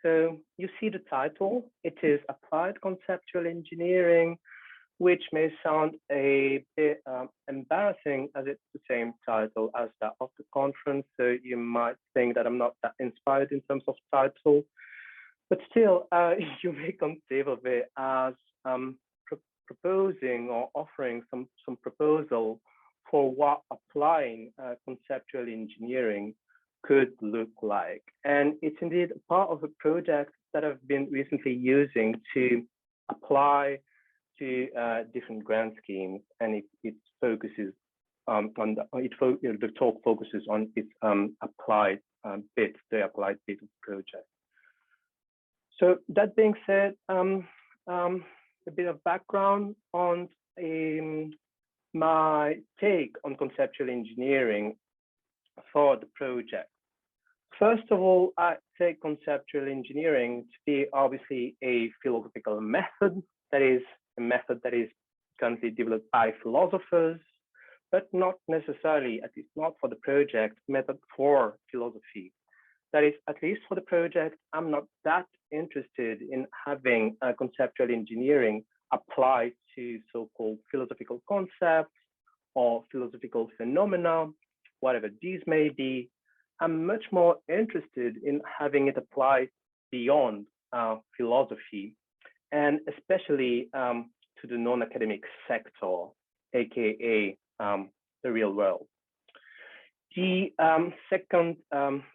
So you see the title, it is Applied Conceptual Engineering, which may sound a bit embarrassing as it's the same title as that of the conference. So you might think that I'm not that inspired in terms of title, but still you may conceive of it as proposing or offering some proposal for what applying conceptual engineering could look like. And it's indeed part of a project that I've been recently using to apply to different grant schemes, and it focuses on the talk focuses on its applied bit, the applied bit of the project. So that being said, a bit of background on my take on conceptual engineering for the project. First of all, I take conceptual engineering to be obviously a philosophical method, that is a method that is currently developed by philosophers, but not necessarily, at least not for the project, method for philosophy. That is, at least for the project, I'm not that interested in having conceptual engineering applied to so-called philosophical concepts or philosophical phenomena, whatever these may be. I'm much more interested in having it applied beyond philosophy, and especially to the non-academic sector, aka the real world. The second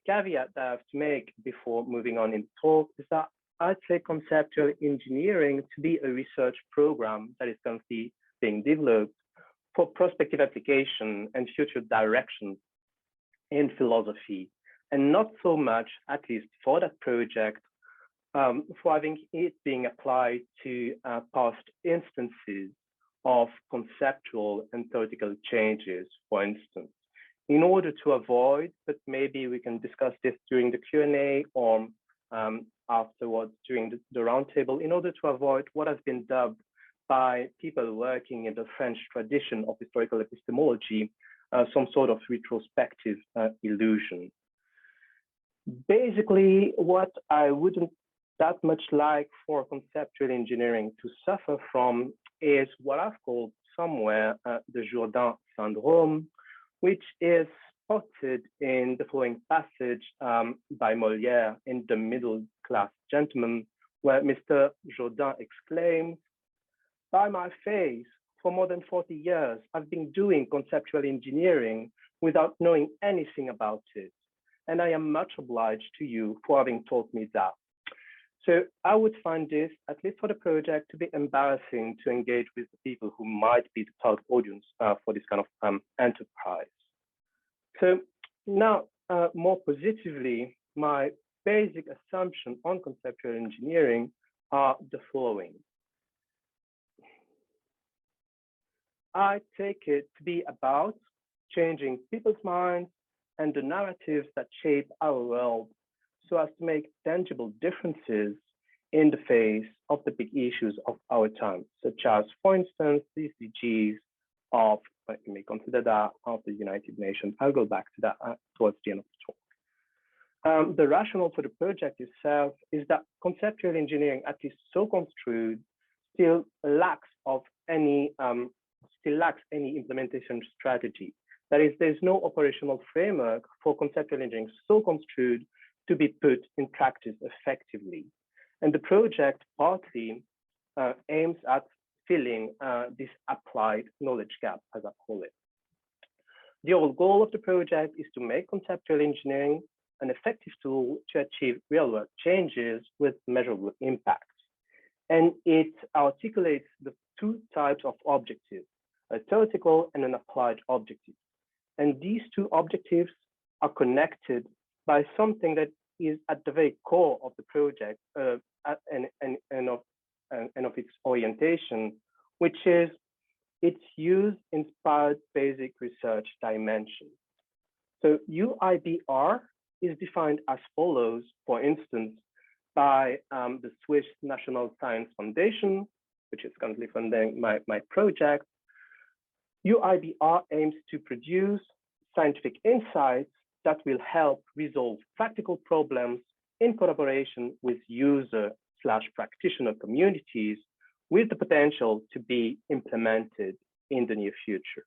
caveat that I have to make before moving on in the talk is that I take conceptual engineering to be a research program that is currently being developed for prospective application and future directions in philosophy, and not so much, at least for that project, for having it being applied to past instances of conceptual and theoretical changes, for instance, in order to avoid, but maybe we can discuss this during the Q&A or afterwards during the roundtable, in order to avoid what has been dubbed by people working in the French tradition of historical epistemology, some sort of retrospective illusion. Basically, what I wouldn't that much like for conceptual engineering to suffer from is what I've called somewhere the Jourdain syndrome, which is spotted in the following passage by Molière in The Middle Class Gentleman, where Mr. Jourdain exclaims, "By my face, for more than 40 years, I've been doing conceptual engineering without knowing anything about it. And I am much obliged to you for having taught me that." So I would find this, at least for the project, to be embarrassing to engage with the people who might be the target audience for this kind of enterprise. So now, more positively, my basic assumption on conceptual engineering are the following. I take it to be about changing people's minds and the narratives that shape our world so as to make tangible differences in the face of the big issues of our time, such as, for instance, the SDGs of, you may consider that, of the United Nations. I'll go back to that towards the end of the talk. The rationale for the project itself is that conceptual engineering, at least so construed, still lacks any implementation strategy. That is, there's no operational framework for conceptual engineering so construed to be put in practice effectively. And the project partly aims at filling this applied knowledge gap, as I call it. The whole goal of the project is to make conceptual engineering an effective tool to achieve real-world changes with measurable impact. And it articulates the two types of objectives, a theoretical and an applied objective. And these two objectives are connected by something that is at the very core of the project and of its orientation, which is its use-inspired basic research dimension. So UIBR is defined as follows, for instance, by the Swiss National Science Foundation, which is currently funding my project. UIBR aims to produce scientific insights that will help resolve practical problems in collaboration with user/practitioner communities with the potential to be implemented in the near future.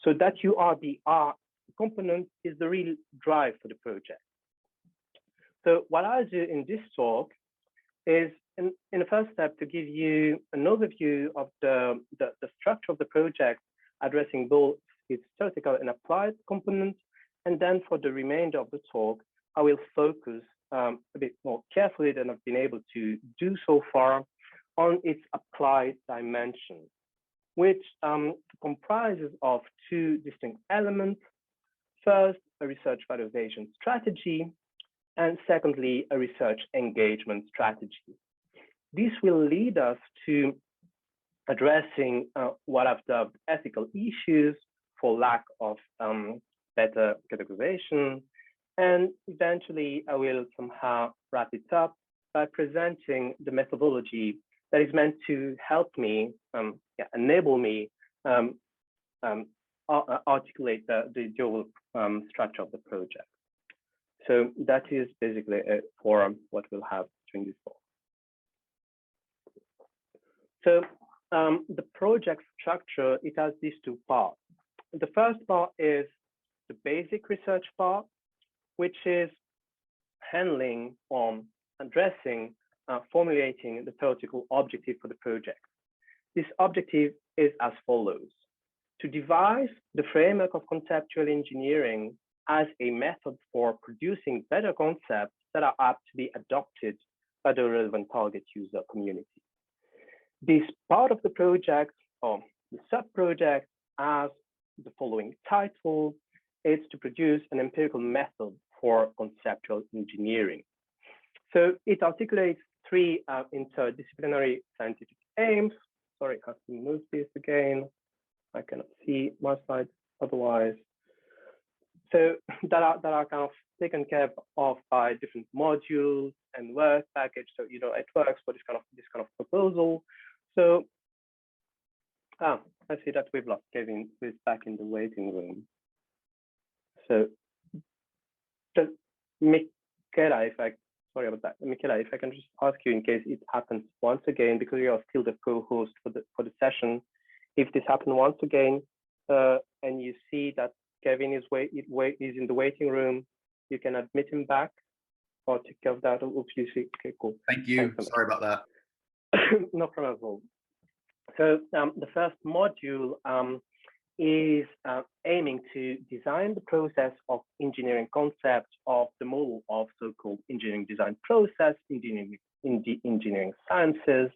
So that URBR component is the real drive for the project. So what I'll do in this talk is, in the first step, to give you an overview of the structure of the project, addressing both its theoretical and applied components. And then for the remainder of the talk, I will focus a bit more carefully than I've been able to do so far on its applied dimension, which comprises of two distinct elements. First, a research validation strategy, and secondly, a research engagement strategy. This will lead us to addressing what I've dubbed ethical issues for lack of better categorization. And eventually, I will somehow wrap it up by presenting the methodology that is meant to help me, enable me articulate the dual structure of the project. So that is basically it for what we'll have during this talk. So the project structure, it has these two parts. The first part is the basic research part, which is handling on addressing, formulating the theoretical objective for the project. This objective is as follows: to devise the framework of conceptual engineering as a method for producing better concepts that are apt to be adopted by the relevant target user community. This part of the project, or the sub-project, has the following title. It's to produce an empirical method for conceptual engineering. So it articulates three interdisciplinary scientific aims. Sorry, I have to move this again. I cannot see my slides otherwise. So that are kind of taken care of by different modules and work package. So it works for this kind of proposal. So I see that we've lost Kevin, who is back in the waiting room. So just Michaela, sorry about that. Michaela, if I can just ask you, in case it happens once again, because you are still the co-host for the session, if this happens once again, and you see that Kevin is in the waiting room, you can admit him back or take care of that. Oops, you see. Okay, cool. Thank you. Sorry about that. No problem at all. So the first module is aiming to design the process of engineering concepts of the model of so-called engineering design process in the engineering sciences.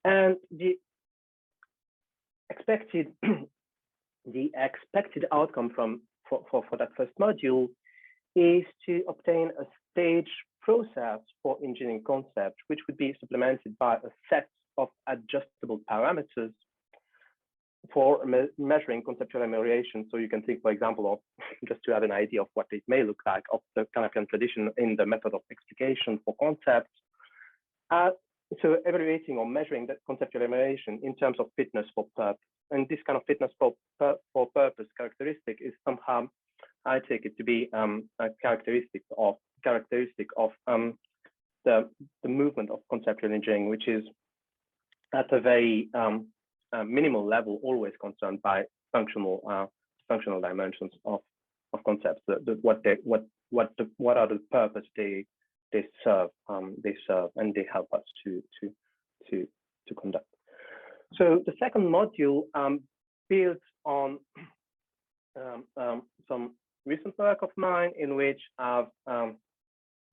And the expected outcome for that first module is to obtain a stage process for engineering concepts, which would be supplemented by a set of adjustable parameters for measuring conceptual amelioration. So you can think, for example, of, just to have an idea of what it may look like, of the Kantian tradition in the method of explication for concepts. So evaluating or measuring that conceptual amelioration in terms of fitness for purpose. And this kind of fitness for purpose characteristic is somehow, I take it to be a characteristic of the movement of conceptual engineering, which is at a very minimal level, always concerned by functional dimensions of concepts. What are the purpose they serve, and they help us to conduct. So the second module builds on some recent work of mine, in which I've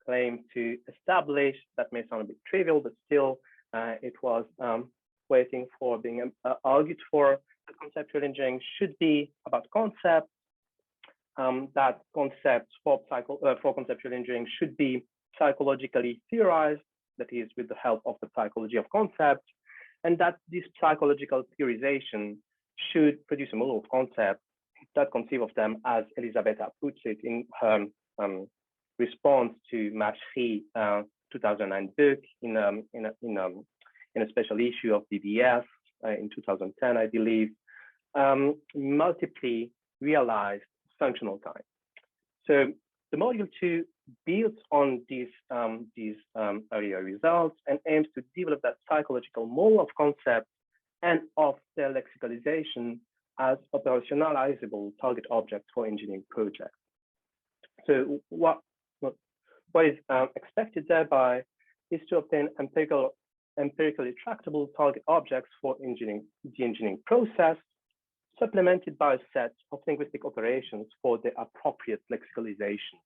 claimed to establish, that may sound a bit trivial, but still it was waiting for being argued for, that conceptual engineering should be about concepts, that concepts for conceptual engineering should be psychologically theorized, that is, with the help of the psychology of concepts, and that this psychological theorization should produce a model of concepts that conceive of them, as Elisabetta puts it in her response to Machry 2009 book in a special issue of BBS in 2010, I believe, multiply realized functional time. So the module 2 builds on these earlier results and aims to develop that psychological model of concept and of their lexicalization as operationalizable target objects for engineering projects. So what is expected thereby is to obtain empirically tractable target objects for the engineering process, supplemented by a set of linguistic operations for the appropriate lexicalization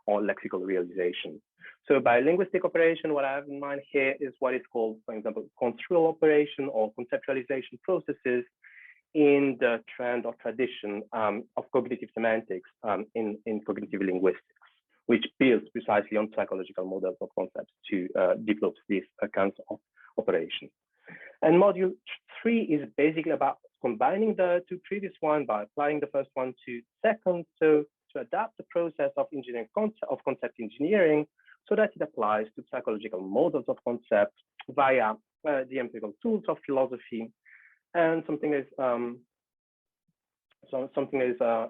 or lexical realization. So by linguistic operation, what I have in mind here is what is called, for example, conceptual operation or conceptualization processes in the trend or tradition of cognitive semantics in cognitive linguistics, which builds precisely on psychological models of concepts to develop these kinds of operations. And module 3 is basically about combining the two previous ones by applying the first one to second, so to adapt the process of engineering concept engineering so that it applies to psychological models of concepts via the empirical tools of philosophy. And something is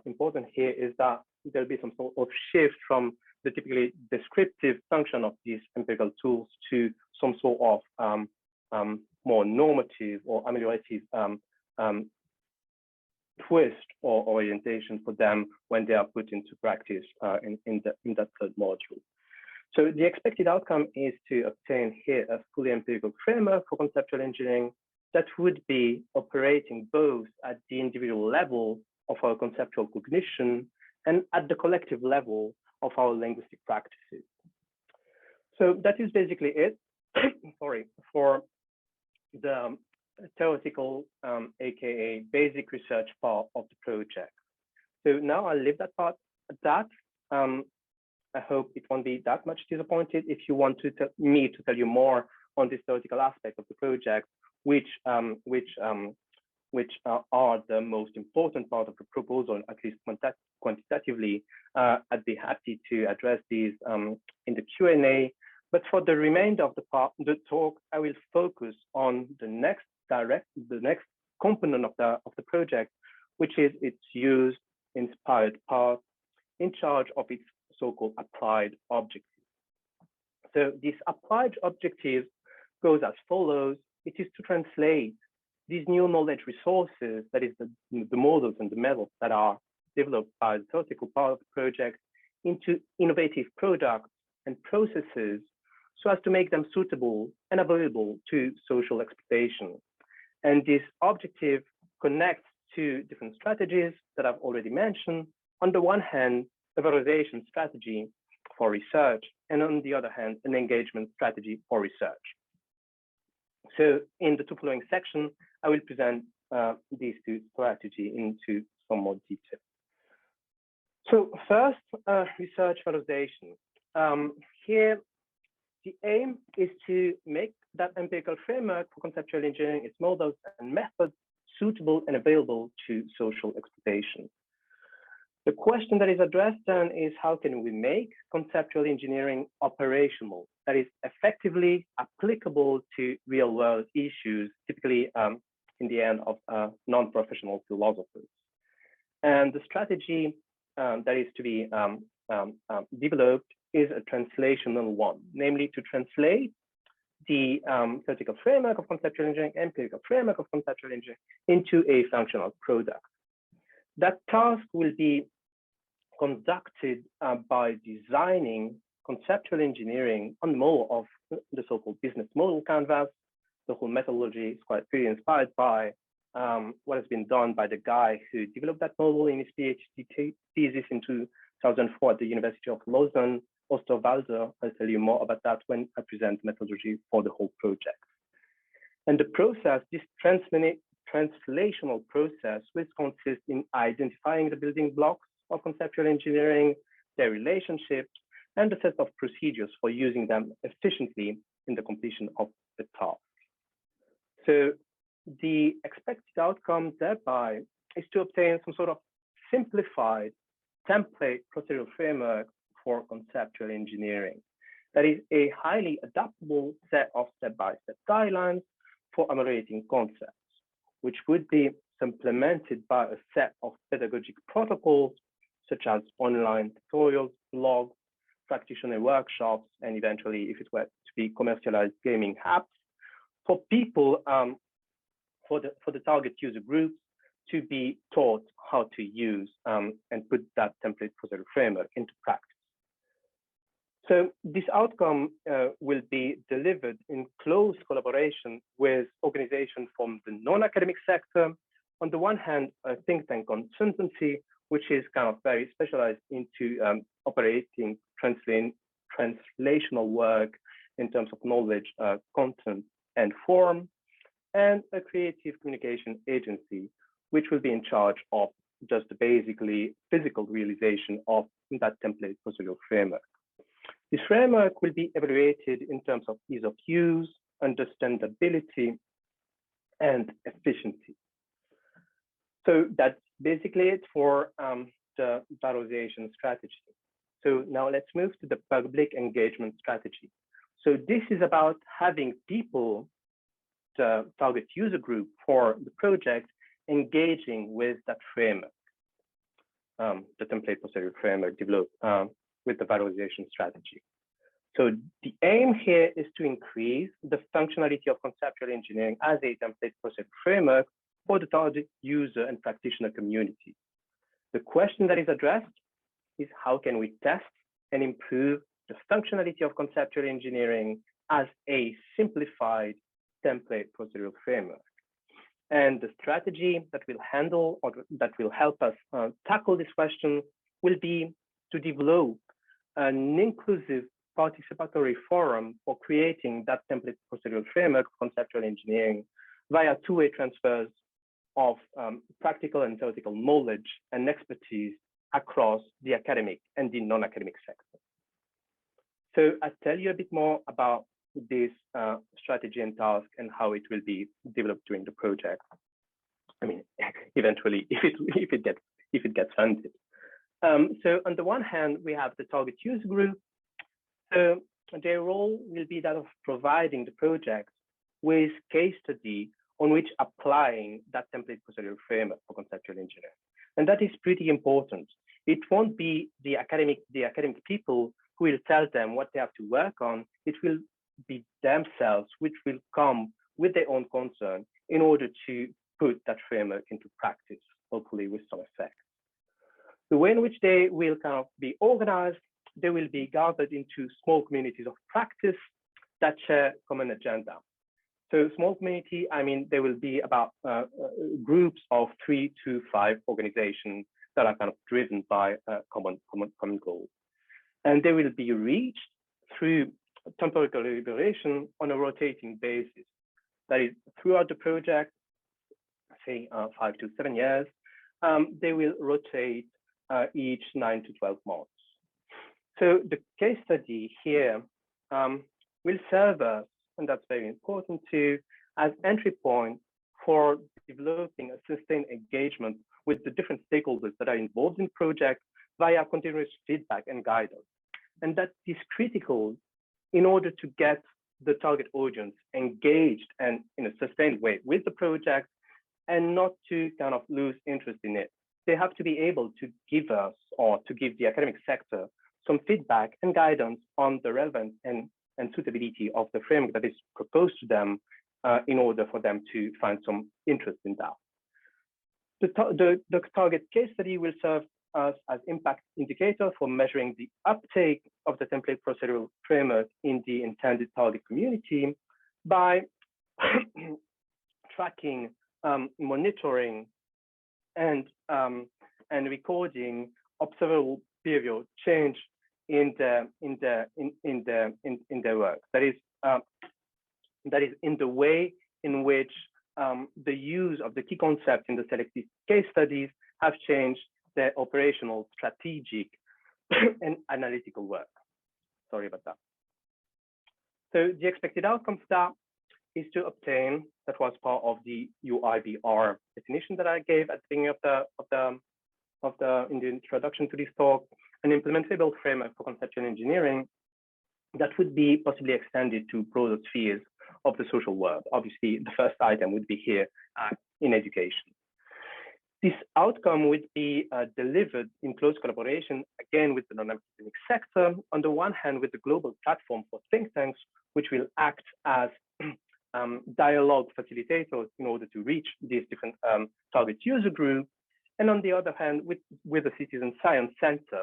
important here is that there'll be some sort of shift from the typically descriptive function of these empirical tools to some sort of more normative or ameliorative twist or orientation for them when they are put into practice in that third module. So the expected outcome is to obtain here a fully empirical framework for conceptual engineering that would be operating both at the individual level of our conceptual cognition and at the collective level of our linguistic practices. So that is basically it, sorry, for the theoretical, aka basic research part of the project. So now I'll leave that part at that. I hope it won't be that much disappointed if you want me to tell you more on this theoretical aspect of the project, which are the most important part of the proposal, at least quantitatively. I'd be happy to address these in the Q&A. But for the remainder of the talk, I will focus on the next component of the project, which is its used inspired part in charge of its so-called applied objective. So this applied objective goes as follows. It is to translate these new knowledge resources, that is the models and the methods that are developed by the theoretical part of the project, into innovative products and processes so as to make them suitable and available to social expectation. And this objective connects to different strategies that I've already mentioned. On the one hand, a valorization strategy for research, and on the other hand, an engagement strategy for research. So in the two following sections, I will present these two strategies into some more detail. So first, research valorization. Here, the aim is to make that empirical framework for conceptual engineering, its models and methods suitable and available to social exploitation. The question that is addressed then is how can we make conceptual engineering operational, that is effectively applicable to real world issues, typically in the end of non-professional philosophers. And the strategy that is to be developed is a translational one, namely to translate the theoretical framework of conceptual engineering, empirical framework of conceptual engineering into a functional product. That task will be conducted by designing conceptual engineering on the model of the so-called business model canvas. The whole methodology is quite really inspired by what has been done by the guy who developed that model in his PhD thesis in 2004 at the University of Lausanne, Osterwalder. I'll tell you more about that when I present the methodology for the whole project. And the process, this translational process, which consists in identifying the building blocks of conceptual engineering, their relationships, and the set of procedures for using them efficiently in the completion of the task. So the expected outcome thereby is to obtain some sort of simplified template procedural framework for conceptual engineering. That is a highly adaptable set of step-by-step guidelines for ameliorating concepts, which would be supplemented by a set of pedagogic protocols, such as online tutorials, blogs, practitioner workshops, and eventually, if it were to be commercialized, gaming apps for people, for the target user groups to be taught how to use and put that template procedural framework into practice. So this outcome will be delivered in close collaboration with organizations from the non-academic sector. On the one hand, a think tank consultancy, which is kind of very specialized into operating translational work in terms of knowledge, content, and form, and a creative communication agency, which will be in charge of just basically physical realization of that template procedural framework. This framework will be evaluated in terms of ease of use, understandability, and efficiency. So that's basically it for the valorization strategy. So now let's move to the public engagement strategy. So this is about having people, the target user group for the project, engaging with that framework, the template procedural framework developed with the valorization strategy. So the aim here is to increase the functionality of conceptual engineering as a template procedural framework for the target user and practitioner community. The question that is addressed is how can we test and improve the functionality of conceptual engineering as a simplified template procedural framework. And the strategy that will handle or that will help us tackle this question will be to develop an inclusive participatory forum for creating that template procedural framework of conceptual engineering via two-way transfers of practical and theoretical knowledge and expertise across the academic and the non-academic sector. So I'll tell you a bit more about this strategy and task and how it will be developed during the project. I mean, eventually, if it gets funded. So on the one hand, we have the target user group. So their role will be that of providing the project with case study on which applying that template procedural framework for conceptual engineering. And that is pretty important. It won't be the academic people who will tell them what they have to work on. It will be themselves which will come with their own concern in order to put that framework into practice, hopefully with some effect. The way in which they will kind of be organized, they will be gathered into small communities of practice that share common agenda. So small community, I mean, there will be about groups of 3 to 5 organizations that are kind of driven by a common goal. And they will be reached through temporary collaboration on a rotating basis. That is, throughout the project, say 5 to 7 years, they will rotate each 9 to 12 months. So the case study here will serve us, and that's very important too, as entry point for developing a sustained engagement with the different stakeholders that are involved in projects via continuous feedback and guidance. And that is critical in order to get the target audience engaged and in a sustained way with the project and not to kind of lose interest in it. They have to be able to give us or to give the academic sector some feedback and guidance on the relevance and suitability of the framework that is proposed to them in order for them to find some interest in that. The target case study will serve us as impact indicator for measuring the uptake of the template procedural framework in the intended target community by tracking, monitoring, and recording observable behavioral change in their work. That is in the way in which the use of the key concepts in the selected case studies have changed their operational, strategic, and analytical work. Sorry about that. So the expected outcome for that is to obtain, that was part of the UIBR definition that I gave at the beginning in the introduction to this talk, an implementable framework for conceptual engineering that would be possibly extended to broader spheres of the social world. Obviously, the first item would be here in education. This outcome would be delivered in close collaboration, again, with the non-academic sector, on the one hand, with the global platform for think tanks, which will act as dialogue facilitators in order to reach these different target user groups, and on the other hand, with the Citizen Science Center,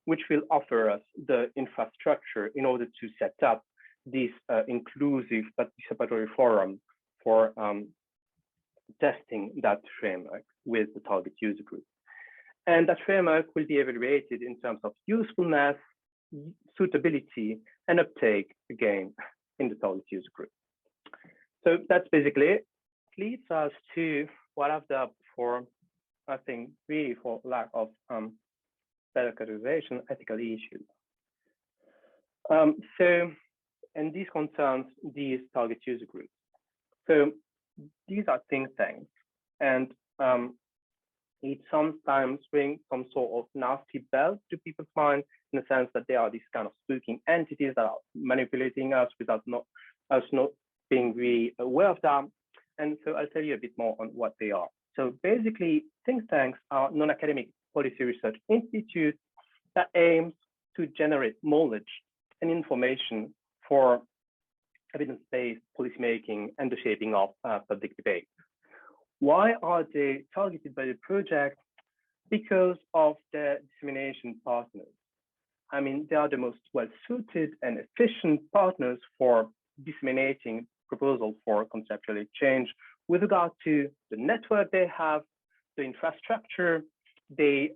which will offer us the infrastructure in order to set up this inclusive participatory forum for testing that framework with the target user group. And that framework will be evaluated in terms of usefulness, suitability, and uptake, again, in the target user group. So that's basically it. It leads us to what I've done before, I think, really for lack of better categorization, ethical issues. And this concerns these target user groups. So these are think tanks, and it sometimes brings some sort of nasty bells to people's minds, in the sense that they are these kind of spooking entities that are manipulating us without us not being really aware of them. And so I'll tell you a bit more on what they are. So basically, think tanks are non-academic policy research institutes that aims to generate knowledge and information for evidence-based policymaking and the shaping of public debate. Why are they targeted by the project? Because of their dissemination partners. I mean, they are the most well-suited and efficient partners for disseminating proposals for conceptual exchange with regard to the network they have, the infrastructure they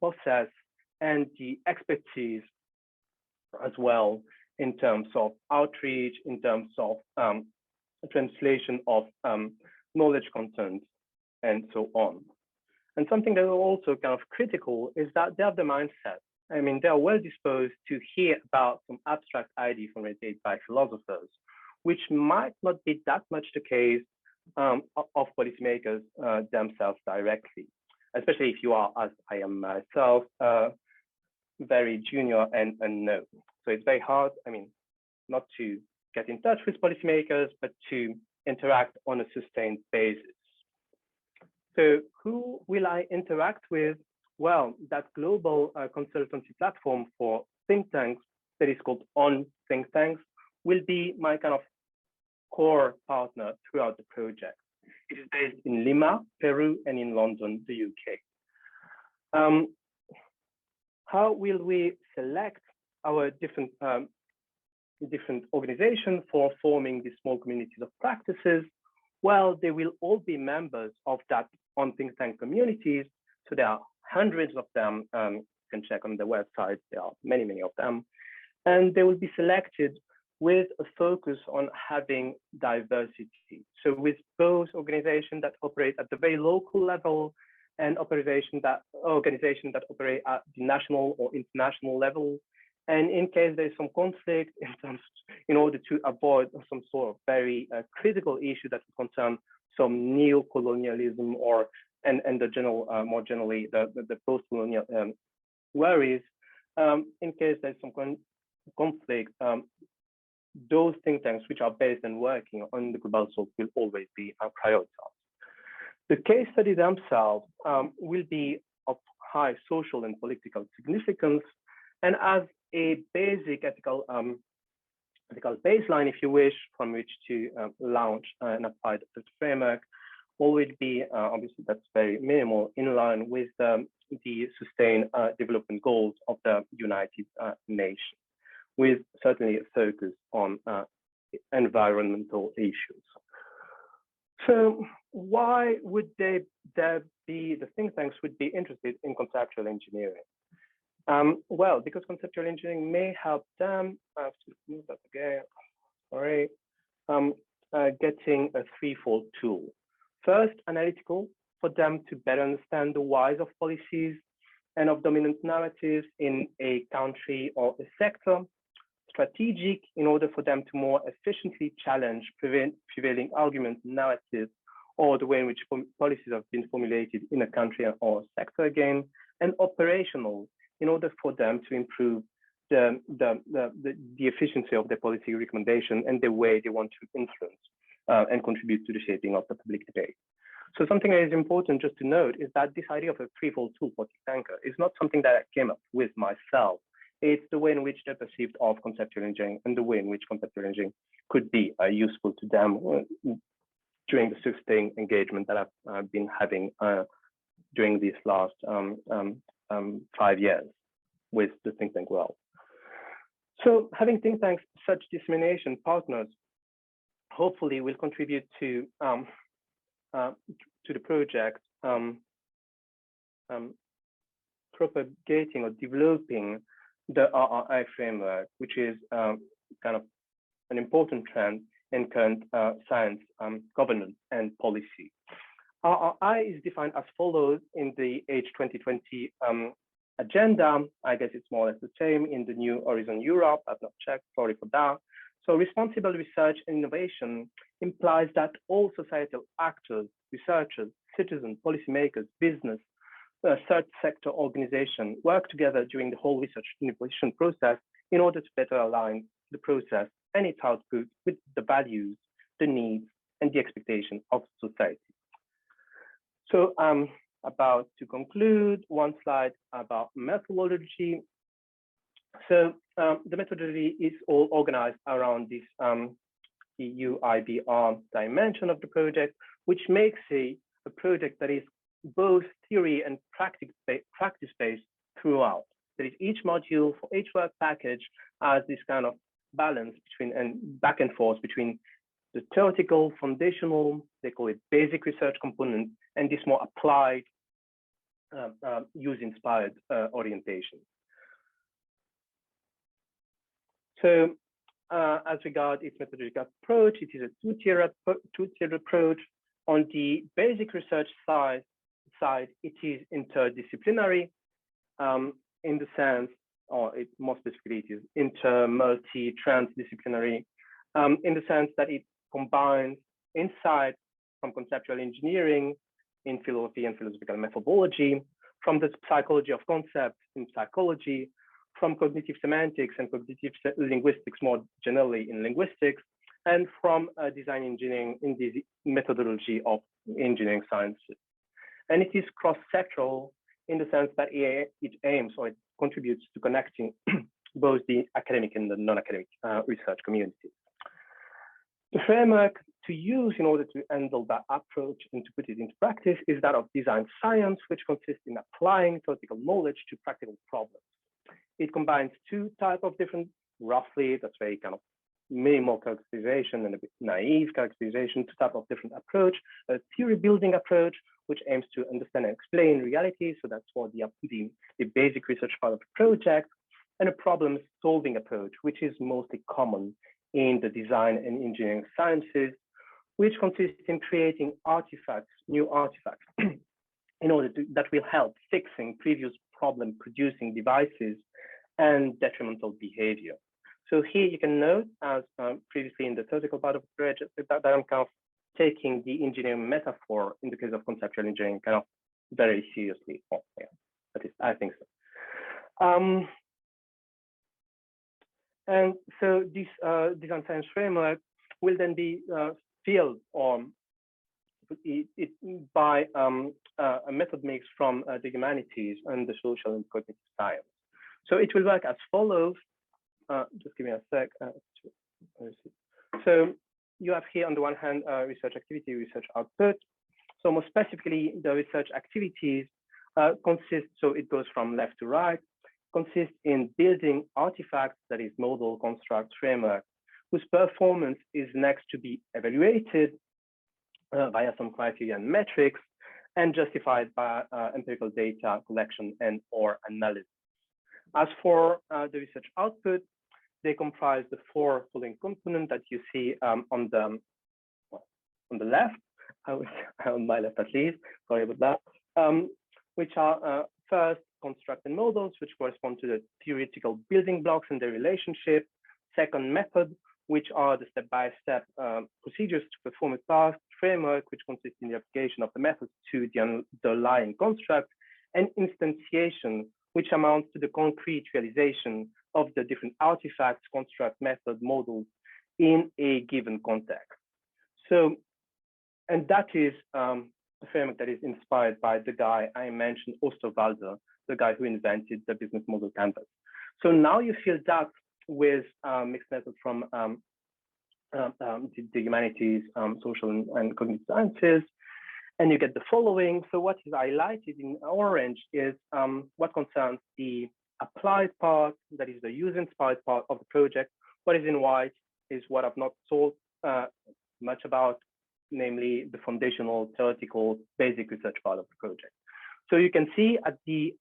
possess, and the expertise as well in terms of outreach, in terms of translation of knowledge content, and so on. And something that is also kind of critical is that they have the mindset. I mean, they are well disposed to hear about some abstract idea formulated by philosophers, which might not be that much the case of policymakers themselves directly, especially if you are, as I am myself, very junior and unknown. So it's very hard, I mean, not to get in touch with policymakers, but to interact on a sustained basis. So who will I interact with? Well, that global consultancy platform for think tanks that is called On Think Tanks will be my kind of core partner throughout the project. It is based in Lima, Peru, and in London, the UK. How will we select our different organizations for forming these small communities of practices? Well, they will all be members of that On Think Tank communities. So there are hundreds of them. You can check on the website. There are many, many of them. And they will be selected with a focus on having diversity. So with both organizations that operate at the very local level and organizations that operate at the national or international level. And in case there's some conflict, in order to avoid some sort of very critical issue that would concern some neo-colonialism or and the general, more generally, the post-colonial worries, in case there's some conflict, those think tanks which are based and working on the global south will always be prioritized. The case studies themselves will be of high social and political significance, and as a basic ethical baseline, if you wish, from which to launch and apply the framework, will be obviously that's very minimal, in line with the sustained development goals of the United Nations, with certainly a focus on environmental issues. So why would the think tanks would be interested in conceptual engineering? Well, because conceptual engineering may help them, I have to move that again, sorry, getting a threefold tool. First, analytical, for them to better understand the whys of policies and of dominant narratives in a country or a sector. Strategic, in order for them to more efficiently challenge prevailing arguments, narratives, or the way in which policies have been formulated in a country or a sector again. And operational, in order for them to improve the efficiency of their policy recommendation and the way they want to influence and contribute to the shaping of the public debate. So something that is important just to note is that this idea of a threefold tool for anchor is not something that I came up with myself. It's the way in which they perceived of conceptual engineering and the way in which conceptual engineering could be useful to them during the sustained engagement that I've been having during these last 5 years with the think tank world. So having think tanks, such dissemination partners, hopefully will contribute to the project propagating or developing the RRI framework, which is kind of an important trend in current science governance and policy. RRI is defined as follows in the Age 2020 agenda. I guess it's more or less the same in the New Horizon Europe. I've not checked, sorry for that. So responsible research and innovation implies that all societal actors, researchers, citizens, policymakers, business, third sector organization work together during the whole research innovation process in order to better align the process and its output with the values, the needs, and the expectations of society. So I'm about to conclude. One slide about methodology. So the methodology is all organized around this EU IBR dimension of the project, which makes a project that is both theory and practice-based throughout. There is each module for each work package has this kind of balance between and back and forth between the theoretical, foundational, they call it basic research component, and this more applied, use-inspired orientation. So as regards its methodological approach, it is a two-tier approach. On the basic research side, it is interdisciplinary in the sense, or more specifically, it is multi-transdisciplinary in the sense that it combines insight from conceptual engineering in philosophy and philosophical methodology, from the psychology of concepts in psychology, from cognitive semantics and cognitive linguistics more generally in linguistics, and from design engineering in the methodology of engineering sciences. And it is cross-sectoral in the sense that it aims or it contributes to connecting both the academic and the non-academic research communities. The framework to use in order to handle that approach and to put it into practice is that of design science, which consists in applying theoretical knowledge to practical problems. It combines two types of different, roughly, that's very kind of minimal characterization and a bit naive characterization, two types of different approach, a theory building approach, which aims to understand and explain reality. So that's for the basic research part of the project, and a problem solving approach, which is mostly common in the design and engineering sciences, which consists in creating artifacts, new artifacts, in order to, that will help fixing previous problem producing devices and detrimental behavior. So here you can note, as previously in the theoretical part of the project, that I'm kind of taking the engineering metaphor in the case of conceptual engineering kind of very seriously. Oh, yeah, that is, I think so. And so this design science framework will then be filled on by a method mix from the humanities and the social and cognitive science. So it will work as follows. Just give me a sec. So you have here on the one hand research activity, research output. So more specifically, the research activities consist, so it goes from left to right, consists in building artifacts, that is model, construct, framework, whose performance is next to be evaluated via some criteria and metrics and justified by empirical data collection and or analysis. As for the research output, they comprise the four following components that you see on the left, on my left at least, sorry about that, which are first, construct and models, which correspond to the theoretical building blocks and their relationship. Second, method, which are the step-by-step procedures to perform a task. Framework, which consists in the application of the methods to the underlying construct. And instantiation, which amounts to the concrete realization of the different artifacts, construct, method, models in a given context. So, and that is a framework that is inspired by the guy I mentioned, Osterwalder, the guy who invented the business model canvas. So now you fill that with mixed methods from the humanities, social and cognitive sciences, and you get the following. So what is highlighted in orange is what concerns the applied part, that is the user-inspired part of the project. What is in white is what I've not thought much about, namely the foundational, theoretical, basic research part of the project. So you can see at the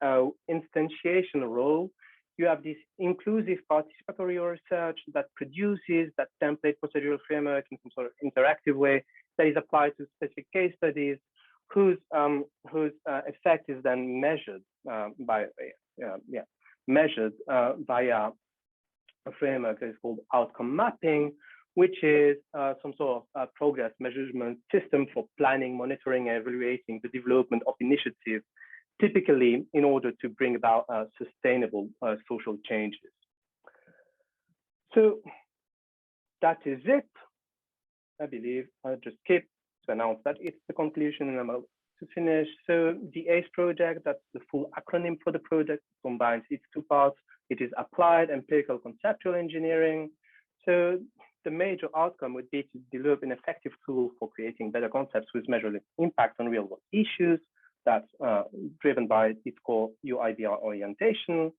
instantiation row, you have this inclusive participatory research that produces that template procedural framework in some sort of interactive way that is applied to specific case studies, whose effect is then measured via a framework that is called outcome mapping, which is some sort of progress measurement system for planning, monitoring, and evaluating the development of initiatives, typically in order to bring about sustainable social changes. So that is it. I believe I'll just skip to announce that it's the conclusion and I'm about to finish. So the ACE project, that's the full acronym for the project, combines its two parts. It is applied empirical conceptual engineering. So the major outcome would be to develop an effective tool for creating better concepts with measurable impact on real world issues. That's driven by its core UIBR orientation.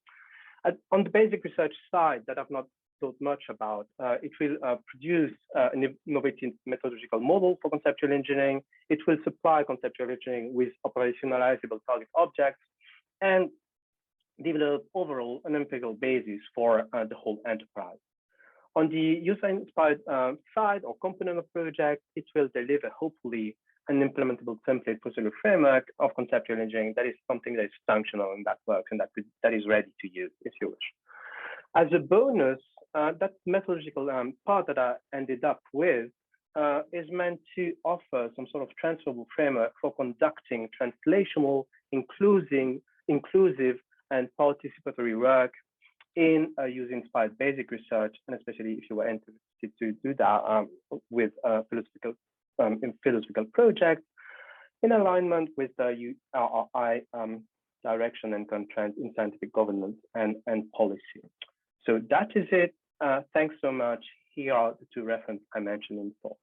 On the basic research side that I've not thought much about, it will produce an innovative methodological model for conceptual engineering. It will supply conceptual engineering with operationalizable target objects and develop overall an empirical basis for the whole enterprise. On the user-inspired side or component of project, it will deliver hopefully an implementable template procedural framework of conceptual engineering that is something that is functional and that works and that is ready to use if you wish. As a bonus, that methodological part that I ended up with is meant to offer some sort of transferable framework for conducting translational, inclusive and participatory work in user-inspired basic research, and especially if you were interested to do that with philosophical projects in alignment with the URI direction and constraints in scientific governance and policy. So that is it. Thanks so much. Here are the two references I mentioned in the talk.